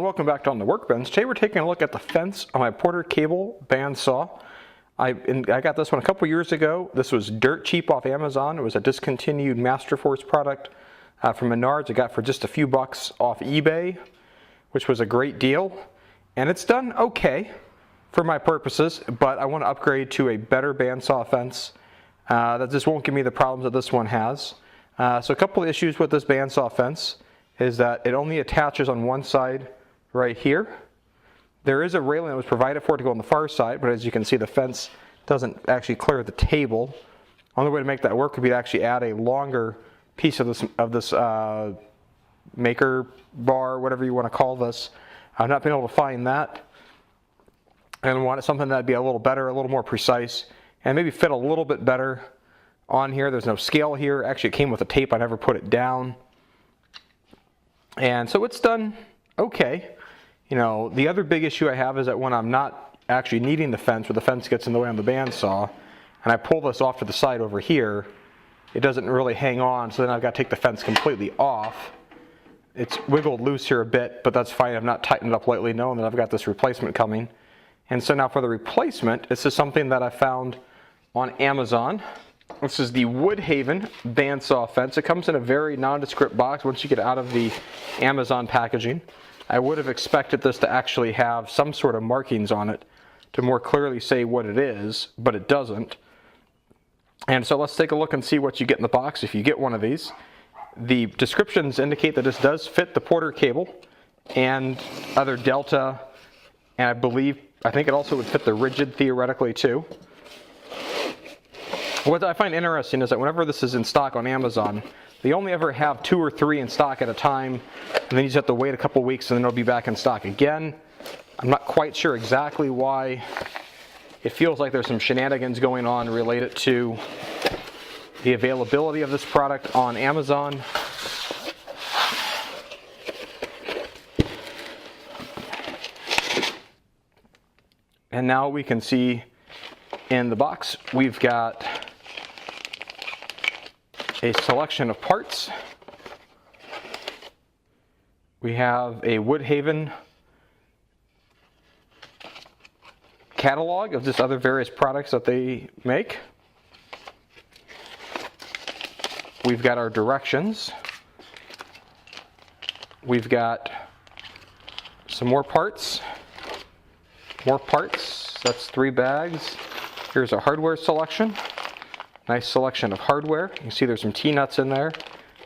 welcome back to On the Workbench. Today we're taking a look at the fence on my Porter cable bandsaw. I got this one a couple years ago. This was dirt cheap off Amazon. It was a discontinued Masterforce product from Menards. I got for just a few bucks off eBay, which was a great deal. And it's done okay for my purposes, but I want to upgrade to a better bandsaw fence that just won't give me the problems that this one has. So a couple of issues with this bandsaw fence is that it only attaches on one side right here. There is a railing that was provided for it to go on the far side, but as you can see, the fence doesn't actually clear the table. Only way to make that work would be to actually add a longer piece of this maker bar, whatever you want to call this. I've not been able to find that, and I wanted something that'd be a little better, a little more precise, and maybe fit a little bit better on here. There's no scale here. Actually, it came with a tape. I never put it down. And so it's done okay. You know, the other big issue I have is that when I'm not actually needing the fence, or the fence gets in the way on the bandsaw, and I pull this off to the side over here, it doesn't really hang on, so then I've got to take the fence completely off. It's wiggled loose here a bit, but that's fine. I've not tightened it up lately, knowing that I've got this replacement coming. And so now for the replacement, this is something that I found on Amazon. This is the Woodhaven bandsaw fence. It comes in a very nondescript box once you get out of the Amazon packaging. I would have expected this to actually have some sort of markings on it to more clearly say what it is, but it doesn't. And so let's take a look and see what you get in the box if you get one of these. The descriptions indicate that this does fit the Porter cable and other Delta, and I think it also would fit the rigid theoretically too. What I find interesting is that whenever this is in stock on Amazon, they only ever have 2 or 3 in stock at a time, and then you just have to wait a couple weeks and then it'll be back in stock again. I'm not quite sure exactly why. It feels like there's some shenanigans going on related to the availability of this product on Amazon. And now we can see in the box we've got a selection of parts. We have a Woodhaven catalog of just other various products that they make. We've got our directions. We've got some more parts. That's 3 bags. Here's a hardware selection. Nice selection of hardware. You can see there's some T-nuts in there,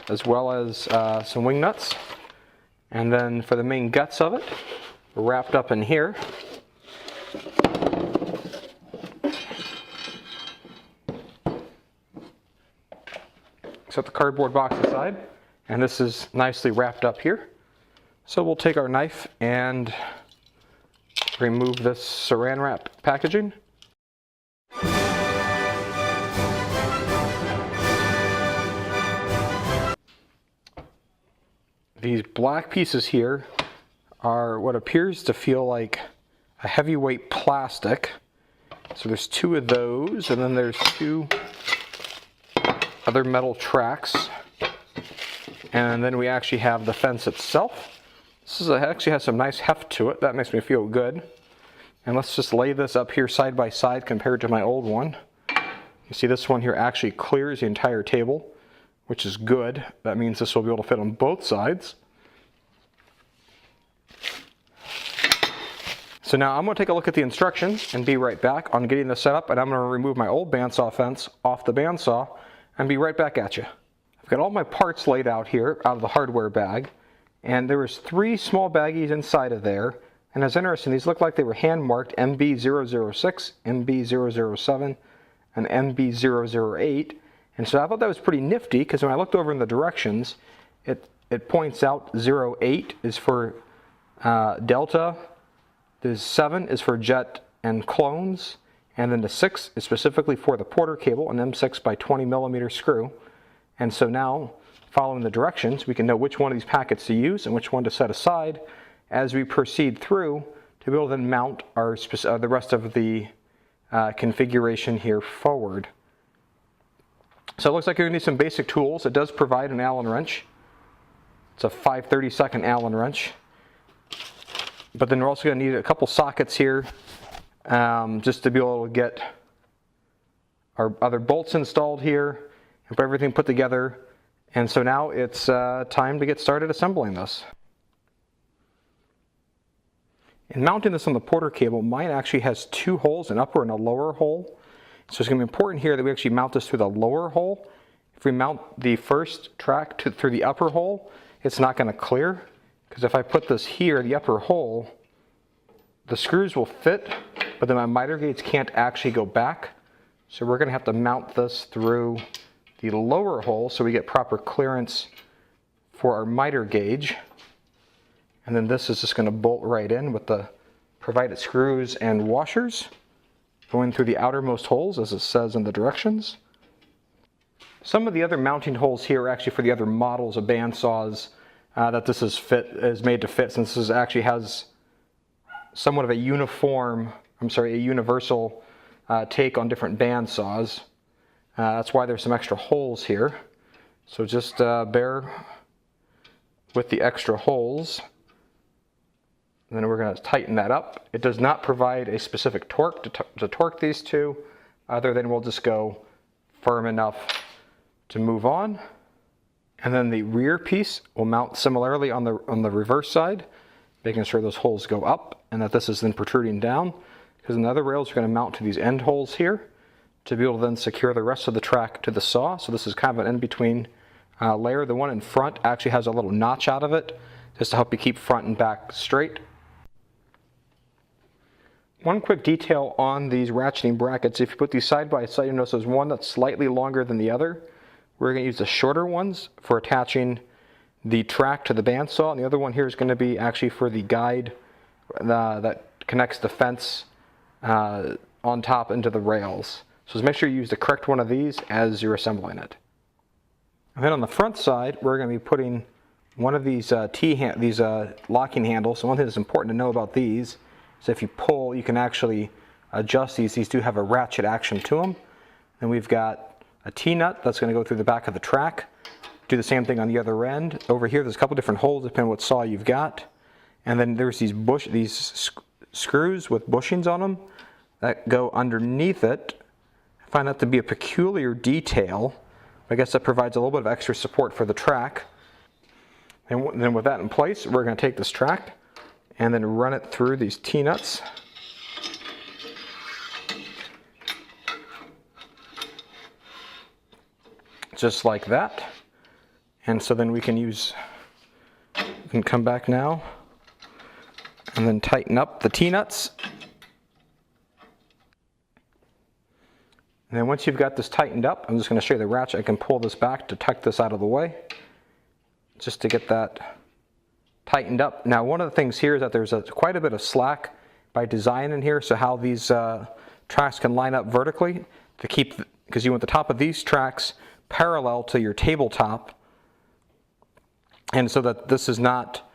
as well as some wing nuts. And then for the main guts of it, wrapped up in here, set the cardboard box aside, and this is nicely wrapped up here. So we'll take our knife and remove this saran wrap packaging. These black pieces here are what appears to feel like a heavyweight plastic. So there's 2 of those, and then there's 2 other metal tracks. And then we actually have the fence itself. This actually has some nice heft to it. That makes me feel good. And let's just lay this up here side by side compared to my old one. You see this one here actually clears the entire table, which is good. That means this will be able to fit on both sides. So now I'm going to take a look at the instructions and be right back on getting this set up, and I'm going to remove my old bandsaw fence off the bandsaw and be right back at you. I've got all my parts laid out here out of the hardware bag, and there was 3 small baggies inside of there, and it's interesting, these look like they were hand marked MB006, MB007, and MB008. And so I thought that was pretty nifty, because when I looked over in the directions, it points out 08 is for Delta, the 7 is for jet and clones, and then the 6 is specifically for the Porter cable, an M6 by 20 millimeter screw. And so now, following the directions, we can know which one of these packets to use and which one to set aside as we proceed through to be able to then mount our the rest of the configuration here forward. So it looks like you're going to need some basic tools. It does provide an Allen wrench. It's a 5/32 Allen wrench. But then we're also going to need a couple sockets here just to be able to get our other bolts installed here and put everything put together. And so now it's time to get started assembling this. In mounting this on the Porter cable, mine actually has two holes, an upper and a lower hole. So it's going to be important here that we actually mount this through the lower hole. If we mount the first track through the upper hole, it's not going to clear, because if I put this here, the upper hole, the screws will fit, but then my miter gauge can't actually go back. So we're going to have to mount this through the lower hole so we get proper clearance for our miter gauge. And then this is just going to bolt right in with the provided screws and washers going through the outermost holes as it says in the directions. Some of the other mounting holes here are actually for the other models of bandsaws that this is made to fit, since this actually has somewhat of a universal take on different bandsaws. That's why there's some extra holes here. So just bear with the extra holes. And then we're going to tighten that up. It does not provide a specific torque to torque these two, other than we'll just go firm enough to move on. And then the rear piece will mount similarly on the reverse side, making sure those holes go up and that this is then protruding down, because the other rails are going to mount to these end holes here to be able to then secure the rest of the track to the saw. So this is kind of an in-between layer. The one in front actually has a little notch out of it just to help you keep front and back straight. One quick detail on these ratcheting brackets: if you put these side by side, you'll notice there's one that's slightly longer than the other. We're going to use the shorter ones for attaching the track to the bandsaw, and the other one here is going to be actually for the guide that connects the fence on top into the rails. So just make sure you use the correct one of these as you're assembling it. And then on the front side, we're going to be putting one of these locking handles. So one thing that's important to know about these is if you pull, you can actually adjust these. These do have a ratchet action to them. And we've got a T-nut that's going to go through the back of the track. Do the same thing on the other end. Over here, there's a couple different holes depending on what saw you've got. And then there's these screws with bushings on them that go underneath it. I find that to be a peculiar detail. I guess that provides a little bit of extra support for the track. And then with that in place, we're going to take this track and then run it through these T-nuts. Just like that. And so then we can come back now and then tighten up the T-nuts. And then once you've got this tightened up, I'm just going to show you the ratchet. I can pull this back to tuck this out of the way, just to get that tightened up. Now, one of the things here is that there's quite a bit of slack by design in here, so how these tracks can line up vertically to keep, because you want the top of these tracks parallel to your tabletop, and so that this is not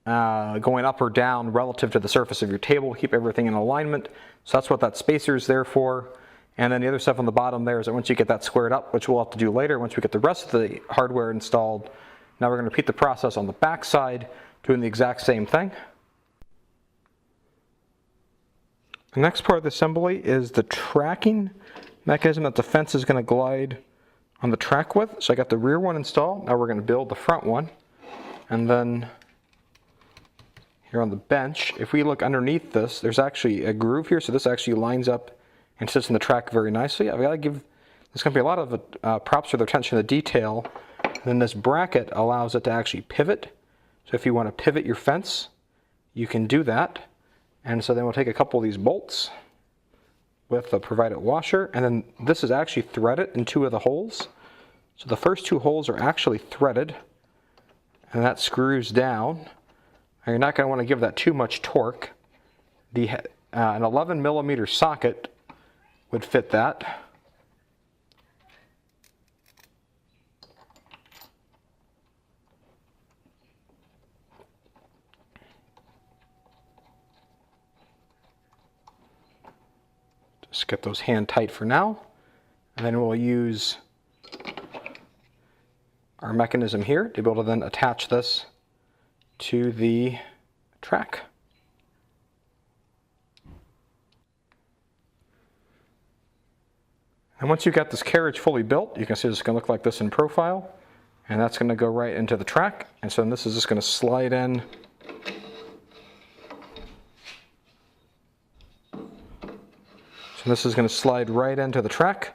going up or down relative to the surface of your table, keep everything in alignment. So that's what that spacer is there for. And then the other stuff on the bottom there is that once you get that squared up, which we'll have to do later once we get the rest of the hardware installed, now we're going to repeat the process on the back side, doing the exact same thing. The next part of the assembly is the tracking mechanism that the fence is going to glide on the track with. So I got the rear one installed. Now we're going to build the front one. And then here on the bench, if we look underneath this, there's actually a groove here. So this actually lines up and sits in the track very nicely. I've got to give this company a lot of props for their attention to detail. And then this bracket allows it to actually pivot. So if you want to pivot your fence, you can do that. And so then we'll take a couple of these bolts with the provided washer, and then this is actually threaded in two of the holes. So the first two holes are actually threaded, and that screws down. Now you're not going to want to give that too much torque. An 11 millimeter socket would fit that. Just get those hand tight for now, and then we'll use our mechanism here to be able to then attach this to the track. And once you've got this carriage fully built, you can see it's going to look like this in profile. And that's going to go right into the track. And so this is just going to slide in. So this is going to slide right into the track.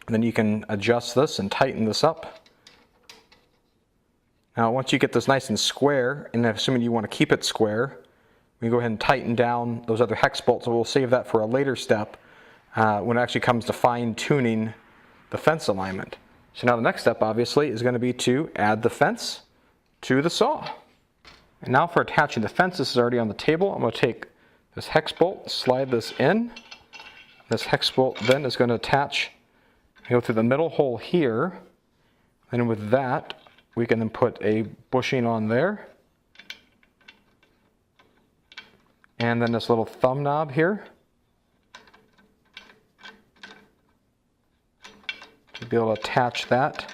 And then you can adjust this and tighten this up. Now once you get this nice and square, and assuming you want to keep it square, we go ahead and tighten down those other hex bolts. So we'll save that for a later step when it actually comes to fine-tuning the fence alignment. So now the next step obviously is going to be to add the fence to the saw. And now for attaching the fence, this is already on the table. I'm going to take this hex bolt, slide this in. This hex bolt then is going to attach, go through the middle hole here. And with that, we can then put a bushing on there. And then this little thumb knob here. To be able to attach that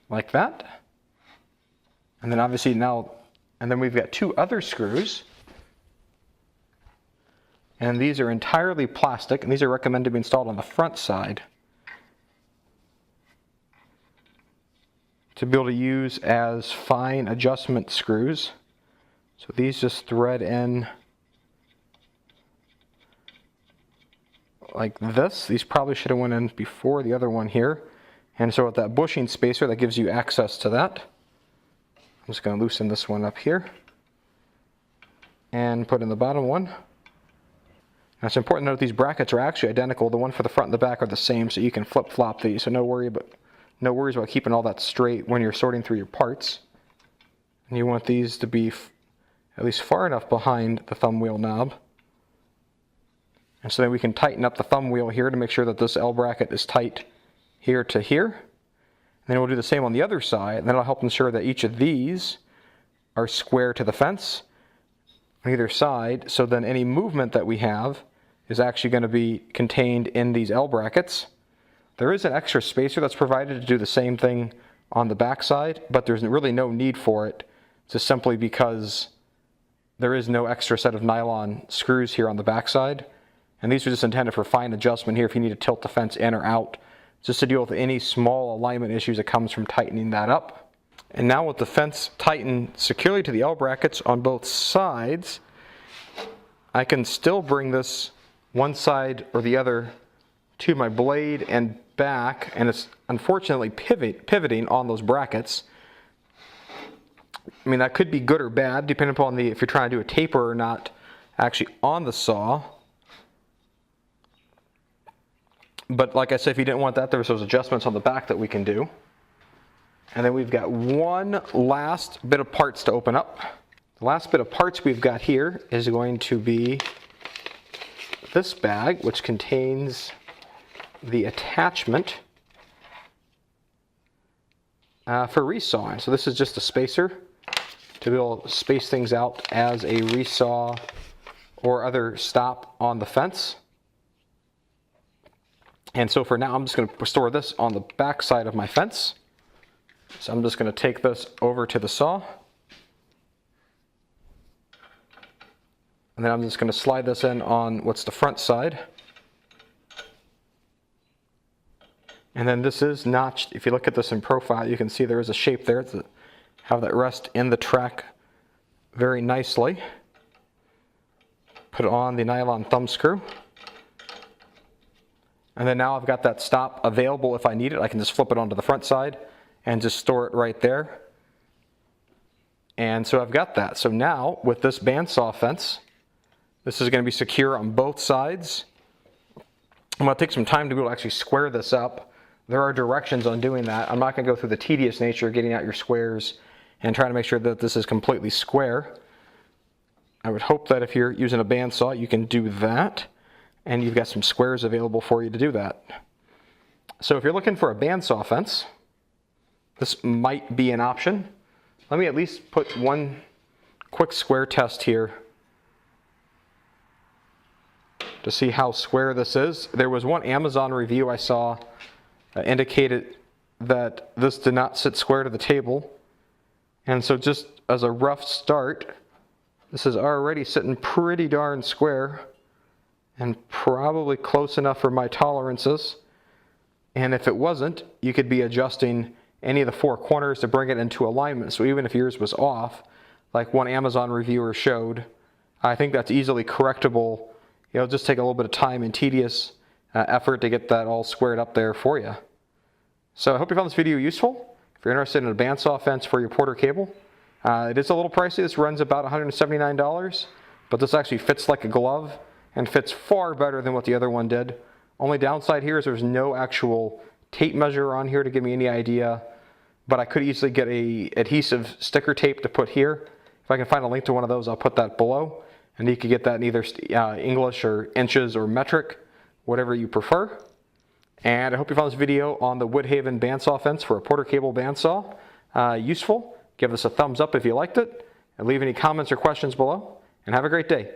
like that. And then obviously now, and then we've got two other screws. And these are entirely plastic, and these are recommended to be installed on the front side to be able to use as fine adjustment screws. So these just thread in like this. These probably should have went in before the other one here. And so with that bushing spacer, that gives you access to that. I'm just going to loosen this one up here and put in the bottom one. Now it's important to note these brackets are actually identical. The one for the front and the back are the same, so you can flip-flop these. So no worries about keeping all that straight when you're sorting through your parts. And you want these to be at least far enough behind the thumb wheel knob. And so then we can tighten up the thumb wheel here to make sure that this L bracket is tight here to here. And then we'll do the same on the other side, and that'll help ensure that each of these are square to the fence on either side, so then any movement that we have is actually going to be contained in these L brackets. There is an extra spacer that's provided to do the same thing on the back side, but there's really no need for it, just simply because there is no extra set of nylon screws here on the back side. And these are just intended for fine adjustment here if you need to tilt the fence in or out, just to deal with any small alignment issues that comes from tightening that up. And now with the fence tightened securely to the L brackets on both sides, I can still bring this one side or the other to my blade and back, and it's unfortunately pivoting on those brackets. I mean, that could be good or bad depending upon if you're trying to do a taper or not actually on the saw. But like I said, if you didn't want that, there's those adjustments on the back that we can do. And then we've got one last bit of parts to open up. The last bit of parts we've got here is going to be this bag, which contains the attachment for resawing. So this is just a spacer to be able to space things out as a resaw or other stop on the fence. And so for now, I'm just going to store this on the back side of my fence. So I'm just going to take this over to the saw. And then I'm just going to slide this in on what's the front side. And then this is notched. If you look at this in profile, you can see there is a shape there to have that rest in the track very nicely. Put on the nylon thumb screw. And then now I've got that stop available if I need it. I can just flip it onto the front side and just store it right there. And so I've got that. So now with this bandsaw fence, this is going to be secure on both sides. I'm going to take some time to be able to actually square this up. There are directions on doing that. I'm not going to go through the tedious nature of getting out your squares and trying to make sure that this is completely square. I would hope that if you're using a bandsaw, you can do that. And you've got some squares available for you to do that. So if you're looking for a bandsaw fence, this might be an option. Let me at least put one quick square test here to see how square this is. There was one Amazon review I saw that indicated that this did not sit square to the table. And so just as a rough start, this is already sitting pretty darn square. and probably close enough for my tolerances. And if it wasn't, you could be adjusting any of the four corners to bring it into alignment. So even if yours was off, like one Amazon reviewer showed, I think that's easily correctable. It'll just take a little bit of time and tedious effort to get that all squared up there for you. So I hope you found this video useful. If you're interested in a bandsaw fence for your Porter cable, it is a little pricey. This runs about $179, but this actually fits like a glove and fits far better than what the other one did. Only downside here is there's no actual tape measure on here to give me any idea, but I could easily get a adhesive sticker tape to put here. If I can find a link to one of those, I'll put that below, and you can get that in either English or inches or metric, whatever you prefer. And I hope you found this video on the Woodhaven bandsaw fence for a Porter cable bandsaw useful. Give us a thumbs up if you liked it, and leave any comments or questions below, and have a great day.